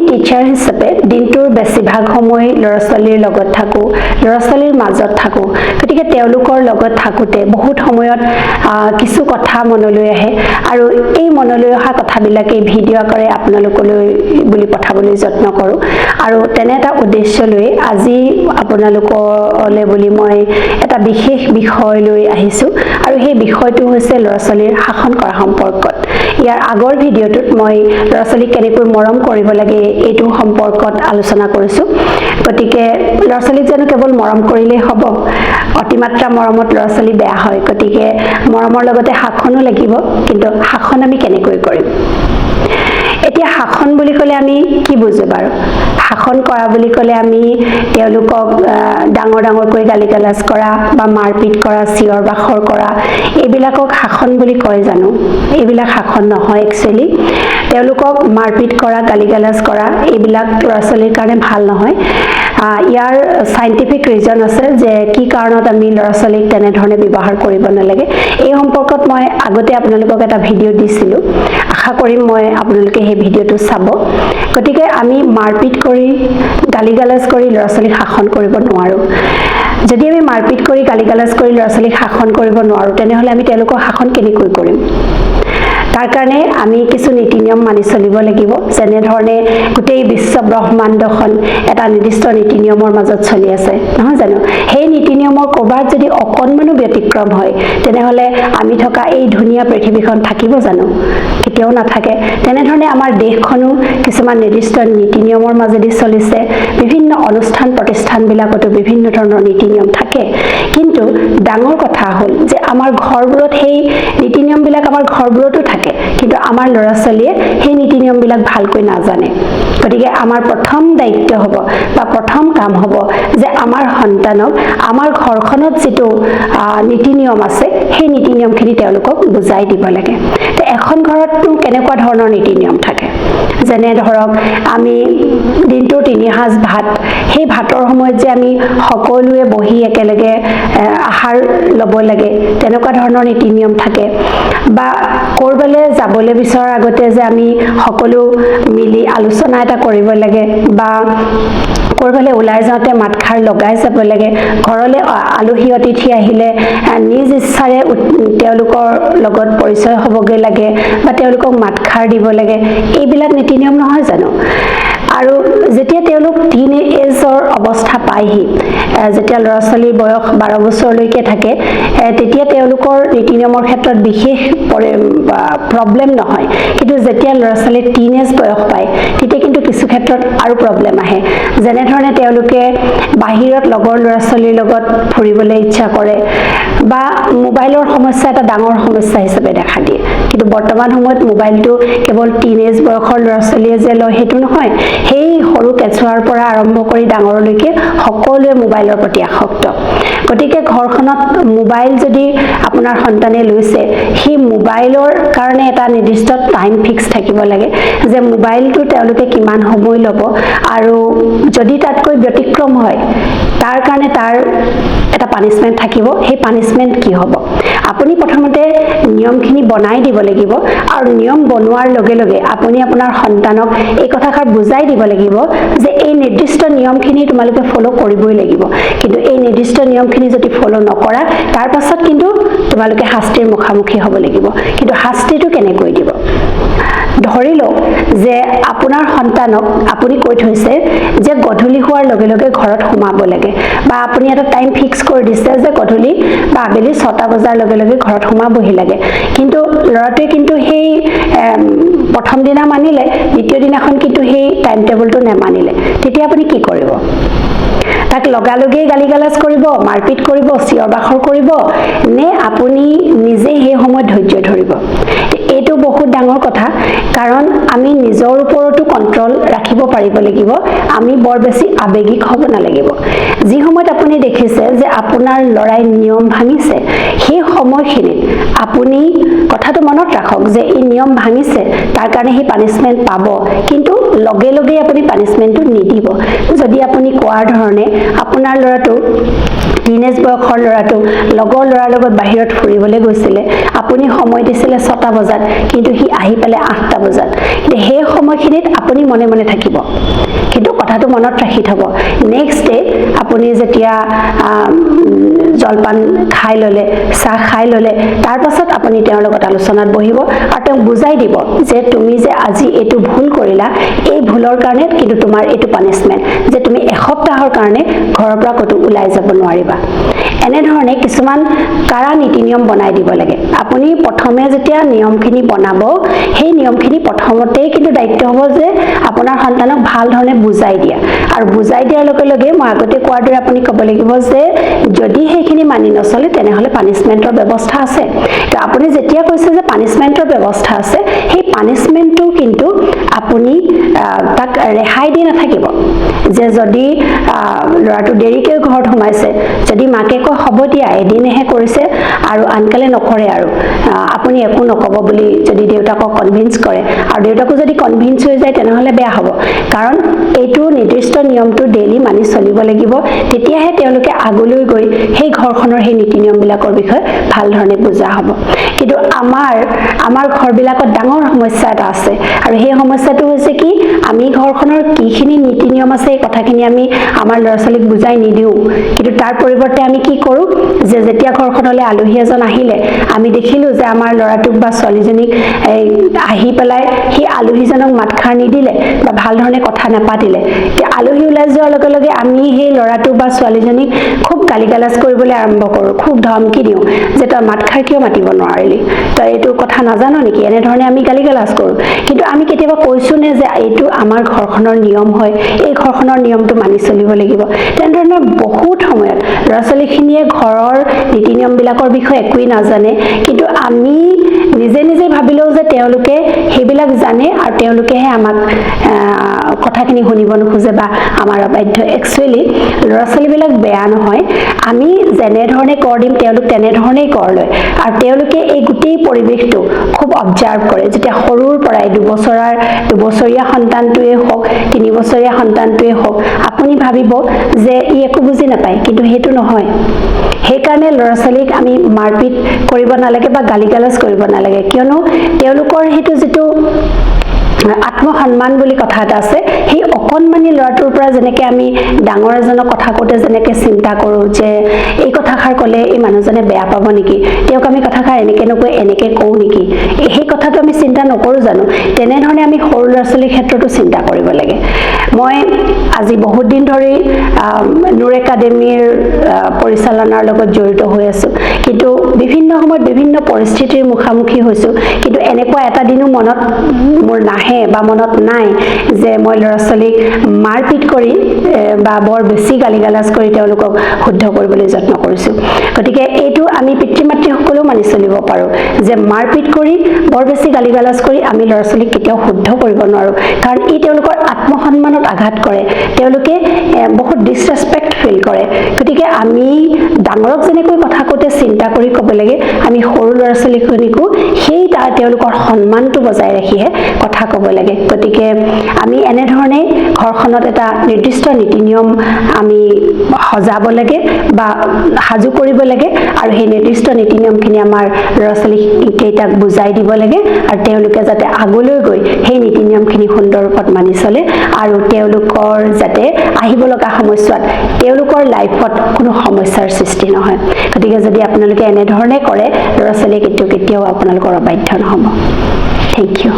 Teacher হিচাপে দিনটোৰ বেছিভাগ সময় ল'ৰা ছোৱালীৰ লগত থাকোঁ, ল'ৰা ছোৱালীৰ মাজত থাকোঁ। গতিকে তেওঁলোকৰ লগত থাকোঁতে বহুত সময়ত কিছু কথা মনলৈ আহে আৰু এই মনলৈ অহা কথাবিলাকেই ভিডিঅ' আকাৰে আপোনালোকলৈ বুলি পঠাবলৈ যত্ন কৰোঁ। আৰু তেনে এটা উদ্দেশ্য লৈ আজি আপোনালোকলৈ বুলি মই এটা বিশেষ বিষয় লৈ আহিছোঁ আৰু সেই বিষয়টো হৈছে ল'ৰা ছোৱালীৰ শাসন কৰা সম্পৰ্কত। ইয়াৰ আগৰ ভিডিঅ'টোত মই ল'ৰা ছোৱালীক কেনেকৈ মৰম কৰিব লাগে এইটো সম্পৰ্কত আলোচনা কৰিছোঁ। গতিকে ল'ৰা ছোৱালীক জানো কেৱল মৰম কৰিলেই হ'ব? অতিমাত্ৰা মৰমত ল'ৰা ছোৱালী বেয়া হয়। গতিকে মৰমৰ লগতে শাসনো লাগিব, কিন্তু শাসন আমি কেনেকৈ কৰিম? এতিয়া শাসন বুলি ক'লে আমি কি বুজো বাৰু? শাসন কৰা বুলি ক'লে আমি তেওঁলোকক ডাঙৰকৈ গালি গালাজ কৰা বা মাৰপিট কৰা, চিঞৰ বাখৰ কৰা, এইবিলাকক শাসন বুলি কয় জানো? এইবিলাক শাসন নহয় একচুৱেলি। তেওঁলোকক মাৰপিট কৰা, গালি গালাজ কৰা এইবিলাক ল'ৰা ছোৱালীৰ কাৰণে ভাল নহয়। ইয়াৰ চাইণ্টিফিক ৰিজন আছে যে কি কাৰণত আমি ল'ৰা ছোৱালীক তেনেধৰণে ব্যৱহাৰ কৰিব নালাগে। এই সম্পৰ্কত মই আগতে আপোনালোকক এটা ভিডিঅ' দিছিলোঁ। আশা কৰিম মই আপোনালোকে সেই ভিডিঅ'টো চাব। গতিকে আমি মাৰপিট কৰি, গালি গালাজ কৰি ল'ৰা ছোৱালীক শাসন কৰিব নোৱাৰোঁ। যদি আমি মাৰপিট কৰি, গালি গালাজ কৰি ল'ৰা ছোৱালীক শাসন কৰিব নোৱাৰোঁ, তেনেহ'লে আমি তেওঁলোকক শাসন কেনেকৈ কৰিম? তাৰ কাৰণে আমি কিছু নীতি নিয়ম মানি চলিব লাগিব। যেনেধৰণে গোটেই বিশ্ব ব্ৰহ্মাণ্ডখন এটা নিৰ্দিষ্ট নীতি নিয়মৰ মাজত চলি আছে, নহয় জানো? সেই নীতি নিয়মৰ ক'ৰবাত যদি অকণমানো ব্যতিক্ৰম হয়, তেনেহ'লে আমি থকা এই ধুনীয়া পৃথিৱীখন থাকিব জানো? কেতিয়াও নাথাকে। তেনেধৰণে আমাৰ দেশখনো কিছুমান নিৰ্দিষ্ট নীতি নিয়মৰ মাজেদি চলিছে। বিভিন্ন অনুষ্ঠান প্ৰতিষ্ঠানবিলাকতো বিভিন্ন ধৰণৰ নীতি নিয়ম থাকে। কিন্তু ডাঙৰ কথা হ'ল যে আমাৰ ঘৰবোৰত সেই নীতি নিয়মবিলাক আমাৰ ঘৰবোৰতো থাকে, কিন্তু আমাৰ ল'ৰা ছোৱালীয়ে সেই নীতি নিয়মবিলাক ভালকৈ নাজানে। গতিকে আমাৰ প্ৰথম দায়িত্ব হ'ব বা প্ৰথম কাম হ'ব যে আমাৰ সন্তানক আমাৰ ঘৰখনত যিটো নীতি নিয়ম আছে সেই নীতি নিয়মখিনি তেওঁলোকক বুজাই দিব লাগে। এখন ঘৰতনো কেনেকুৱা ধৰণৰ নীতি নিয়ম থাকে? যেনে ধৰক আমি দিনটোৰ 3 সাঁজ ভাত, সেই ভাতৰ সময়ত যে আমি সকলোৱে বহি একেলগে আহাৰ ল'ব লাগে, তেনেকুৱা ধৰণৰ নীতি নিয়ম থাকে। বা ক'ৰবালৈ যাবলৈ বিচৰাৰ আগতে যে আমি সকলো মিলি আলোচনা এটা কৰিব লাগে, বা ক'ৰবালৈ ওলাই যাওঁতে মাতষাৰ লগাই যাব লাগে। ঘৰলৈ আলহী অতিথি আহিলে নিজ ইচ্ছাৰে তেওঁলোকৰ লগত পৰিচয় হ'বগৈ লাগে বা তেওঁলোকক মাতষাৰ দিব লাগে। এইবিলাক নীতি নিয়ম নহয় জানো? আৰু যেতিয়া তেওঁলোক টিন এজৰ অৱস্থা পায়হি, যেতিয়া ল'ৰা ছোৱালীৰ বয়স 12 বছৰলৈকে থাকে, তেতিয়া তেওঁলোকৰ নীতি নিয়মৰ ক্ষেত্ৰত বিশেষ প্ৰব্লেম নহয়। কিন্তু যেতিয়া ল'ৰা ছোৱালীৰ টিন এজ বয়স পায়, তেতিয়া কিন্তু কিছু ক্ষেত্ৰত আৰু প্ৰব্লেম আহে। যেনেধৰণে তেওঁলোকে বাহিৰত লগৰ ল'ৰা ছোৱালীৰ লগত ফুৰিবলৈ ইচ্ছা কৰে বা মোবাইলৰ সমস্যা এটা ডাঙৰ সমস্যা হিচাপে দেখা দিয়ে। কিন্তু বৰ্তমান সময়ত মোবাইলটো কেৱল টিন এজ বয়সৰ ল'ৰা ছোৱালীয়ে যে লয় সেইটো নহয়। সেই সৰু কেঁচুৱাৰ পৰা আৰম্ভ কৰি ডাঙৰলৈকে সকলোৱে মোবাইলৰ প্ৰতি আসক্ত। গতিকে ঘৰখনত মোবাইল যদি আপোনাৰ সন্তানে লৈছে, সেই মোবাইলৰ কাৰণে এটা নিৰ্দিষ্ট টাইম ফিক্স থাকিব লাগে যে মোবাইলটো তেওঁলোকে কিমান সময় ল'ব, আৰু যদি তাতকৈ ব্যতিক্ৰম হয় তাৰ কাৰণে তাৰ এটা পানিছমেণ্ট থাকিব। সেই পানিছমেণ্ট কি হ'ব? আপুনি প্ৰথমতে নিয়মখিনি বনাই দিব লাগিব, আৰু নিয়ম বনোৱাৰ লগে লগে আপুনি আপোনাৰ সন্তানক এই কথাষাৰ বুজাই দিব লাগিব যে এই নিৰ্দিষ্ট নিয়মখিনি তোমালোকে ফ'ল' কৰিবই লাগিব। কিন্তু এই নিৰ্দিষ্ট নিয়মখিনি যদি ফ'ল' নকৰা, তাৰ পাছত কিন্তু তোমালোকে শাস্তিৰ মুখামুখি হ'ব লাগিব। কিন্তু শাস্তিটো কেনেকৈ দিব? ধৰি লওক যে আপোনাৰ সন্তানক আপুনি কৈ থৈছে যে গধূলি হোৱাৰ লগে লগে ঘৰত সোমাব লাগে, বা আপুনি এটা টাইম ফিক্স কৰি দিছে যে গধূলি বা আবেলি 6টা বজাৰ লগে লগে ঘৰত সোমাবহি লাগে। কিন্তু ল'ৰাটোৱে কিন্তু সেই প্ৰথম দিনা মানিলে, দ্বিতীয় দিনাখন কিন্তু সেই টাইম টেবুলটো নেমানিলে, তেতিয়া আপুনি কি কৰিব? তাক লগালগেই গালি গালাজ কৰিব, মাৰপিট কৰিব, চিঞৰ বাখৰ কৰিব, নে আপুনি নিজে সেই সময়ত ধৈৰ্য ধৰিব? এইটো বহুত ডাঙৰ কথা, কাৰণ আমি নিজৰ ওপৰতো কণ্ট্ৰল ৰাখিব পাৰিব লাগিব। আমি বৰ বেছি আৱেগিক হ'ব নালাগিব। যি সময়ত আপুনি দেখিছে যে আপোনাৰ ল'ৰাই নিয়ম ভাঙিছে, সেই সময়খিনিত আপুনি কথাটো মনত ৰাখক যে এই নিয়ম ভাঙিছে, তাৰ কাৰণে সি পানিছমেণ্ট পাব, কিন্তু লগে লগে আপুনি পানিছমেণ্টটো নিদিব। যদি আপুনি কোৱাৰ ধৰণে আপোনাৰ ল'ৰাটো টিনেজ বয়সৰ ল'ৰাটো লগৰ ল'ৰাৰ লগত বাহিৰত ফুৰিবলৈ গৈছিলে, আপুনি সময় দিছিলে 6টা বজাত বজাত কিন্তু সি আহি পালে 8টা বজাত কিন্তু সেই সময়খিনিত আপুনি মনে মনে থাকিব কিন্তু কথাটো মনত ৰাখি থব নেক্সট ডে আপুনি যেতিয়া জলপান খাই ললে চাহ খাই ললে তাৰ পাছত আপুনি তেওঁৰ লগত আলোচনাত বহিব আৰু তেওঁক বুজাই দিব যে তুমি যে আজি এইটো ভুল কৰিলা এই ভুলৰ কাৰণে কিন্তু তোমাৰ এইটো পানিশমেন্ট যে তুমি এসপ্তাহৰ কাৰণে ঘৰৰ পৰা কতো ওলাই যাব নোৱাৰিবা এনে ধৰণে কিছুমান কাৰা নীতি নিয়ম বনাই দিব লাগে আপুনি প্ৰথমে যেতিয়া নিয়মখিনি বনাব সেই নিয়মখিনি প্ৰথমতেই কিন্তু দায়িত্ব হ'ব যে আপোনাৰ সন্তানক ভাল ধৰণে বুজাই দিয়া আৰু বুজাই দিয়াৰ লগে লগে মই আগতে কোৱাৰ দৰে আপুনি ক'ব লাগিব যে যদি সেইখিনি মানি নচলে তেনেহলে পানিশমেন্টৰ ব্যৱস্থা আছে তো আপুনি যেতিয়া কৈছে যে পানিশমেন্টৰ ব্যৱস্থা আছে সেই পানিশমেন্টটো কিন্তু আপুনি তাক ৰেহাই দি নাথাকিব যে যদি লৰাটো দেৰিকৈ ঘৰত সোমাইছে যদি মাকে কয় হ'ব দিয়া এদিনহে কৰিছে আৰু আনকালে নকৰে আৰু আপুনি একো নকব বুলি যদি দেউতাকক কনভিন্স কৰে আৰু দেউতাকো যদি কনভিন্স হৈ যায় তেনেহলে বেয়া হ'ব কাৰণ এইটো নিৰ্দিষ্ট নিয়মটো ডেইলি মানি চলিব লাগিব তেতিয়াহে তেওঁলোকে আগলৈ গৈ সেই ঘৰখনৰ সেই নীতি নিয়মবিলাকৰ বিষয়ে ভাল ধৰণে বুজা হ'ব কিন্তু আমাৰ ঘৰবিলাকত ডাঙৰ সমস্যা এটা আছে আৰু সেই সমস্যাটো হৈছে কি আমি ঘৰখনৰ কিখিনি নীতি নিয়ম আছে এই কথাখিনি আমি আমাৰ ল'ৰা-ছোৱালীক বুজাই নিদিও কিন্তু তাৰ পৰিৱৰ্তে আমি কি কৰো যে যেতিয়া ঘৰখনলৈ আলহী এজন আহিলে আমি দেখিলো যে আমাৰ ল'ৰাটোক বা ছোৱালীজনীক আহি পেলাই সেই আলহীজনক মাতখাৰ নিদিলে বা ভাল ধৰণে কথা নাপাতিলে আলহী ওলাই যোৱাৰ লগে লগে আমি সেই ল'ৰাটো বা ছোৱালীজনীক খুব গালিগালাজ কৰিবলৈ আৰম্ভ কৰো খুব ধমকি দিওঁ যে তই মাতখাৰ কিয় মাতিব নোৱাৰিলি তই এইটো কথা নাজানো নেকি এনে ধৰণে আমি গালিগালাজ কৰো কিন্তু আমি কেতিয়াবা কৈছো নে যে এইটো আমাৰ ঘৰখনৰ নিয়ম হয় এই ঘৰখনৰ নিয়মটো মানি চলিব লাগিব তেনেধৰণৰ বহুত সময়ত ল'ৰা-ছোৱালীখিনিয়ে ঘৰৰ নীতি নিয়মবিলাকৰ বিষয়ে একোৱেই নাজানে কিন্তু আমি নিজে নিজে ভাবিলেও যে তেওঁলোকে সেইবিলাক জানে আৰু তেওঁলোকেহে আমাক কথাখিনি শুনিব নোখোজে বা আমাৰ অবাধ্য একচুৱেলি ল'ৰা-ছোৱালীবিলাক বেয়া নহয় আমি যেনে ধৰণে কৰ দিম তেওঁলোক তেনেধৰণেই কৰ লয় আৰু তেওঁলোকে এই গোটেই পৰিৱেশটো খুব অবজাৰ্ভ কৰে যেতিয়া সৰুৰ পৰাই দুবছৰীয়া সন্তানটোৱে হওক 3 বছৰীয়া সন্তানটোৱে হওক আপুনি ভাবিব যে ই একো বুজি নাপায় কিন্তু সেইটো নহয় সেইকাৰণে ল'ৰা-ছোৱালীক আমি মাৰপিট কৰিব নালাগে বা গালিগালাজ কৰিব নালাগে কিয়নো তেওঁলোকৰ সেইটো যিটো আত্মসন্মান বুলি কথা এটা আছে সেই অকণমানি ল'ৰাটোৰ পৰা যেনেকৈ আমি ডাঙৰ এজনক কথা কওঁতে যেনেকৈ চিন্তা কৰোঁ যে এই কথাষাৰ ক'লে এই মানুহজনে বেয়া পাব নেকি তেওঁক আমি কথাষাৰ এনেকৈ নকৈ এনেকৈ কওঁ নেকি সেই কথাটো আমি চিন্তা নকৰোঁ জানো তেনেধৰণে আমি সৰু ল'ৰা-ছোৱালীৰ ক্ষেত্ৰতো চিন্তা কৰিব লাগে মই আজি বহুত দিন ধৰি নুৰ একাডেমীৰ পৰিচালনাৰ লগত জড়িত হৈ আছোঁ কিন্তু বিভিন্ন সময়ত বিভিন্ন পৰিস্থিতিৰ মুখামুখি হৈছোঁ কিন্তু এনেকুৱা এটা দিনো মনত মোৰ নাহে বা মনত নাই যে মই ল'ৰা-ছোৱালীক মাৰপিট কৰি বা বৰ বেছি গালিগালাজ কৰি তেওঁলোকক শুদ্ধ কৰিবলৈ যত্ন কৰিছোঁ গতিকে এইটো আমি পিতৃ-মাতৃসকলেও মানি চলিব পাৰোঁ যে মাৰপিট কৰি বৰ বেছি গালিগালাজ কৰি আমি ল'ৰা-ছোৱালীক কেতিয়াও শুদ্ধ কৰিব নোৱাৰোঁ কাৰণ ই তেওঁলোকৰ আত্মসন্মানত আঘাত কৰে তেওঁলোকে বহুত ডিছৰেছপেক্ট ফিল কৰে গতিকে আমি ডাঙৰক যেনেকৈ কথা কওঁতে চিন্তা কৰি ক'ব লাগে আমি সৰু ল'ৰা-ছোৱালীখিনিকো সেই তেওঁলোকৰ সন্মানটো বজাই ৰাখিহে কথা ক'ব লাগে গতিকে আমি এনেধৰণে ঘৰখনত এটা নিৰ্দিষ্ট নীতি নিয়ম আমি সজাব লাগে বা সাজু কৰিব লাগে আৰু সেই নিৰ্দিষ্ট নীতি নিয়মখিনি আমাৰ ল'ৰা-ছোৱালীকেইটাক বুজাই দিব লাগে আৰু তেওঁলোকে যাতে আগলৈ গৈ সেই নীতি নিয়মখিনি সুন্দৰ ৰূপত মানি চলে আৰু তেওঁলোকৰ যাতে আহিব লগা সময়ছোৱাত তেওঁলোকৰ লাইফত কোনো সমস্যাৰ সৃষ্টি নহয় গতিকে যদি আপোনালোকে এনেধৰণে কৰে ল'ৰা-ছোৱালীয়ে কেতিয়াও আপোনালোকৰ অবাধ্য নহ'ব থেংক ইউ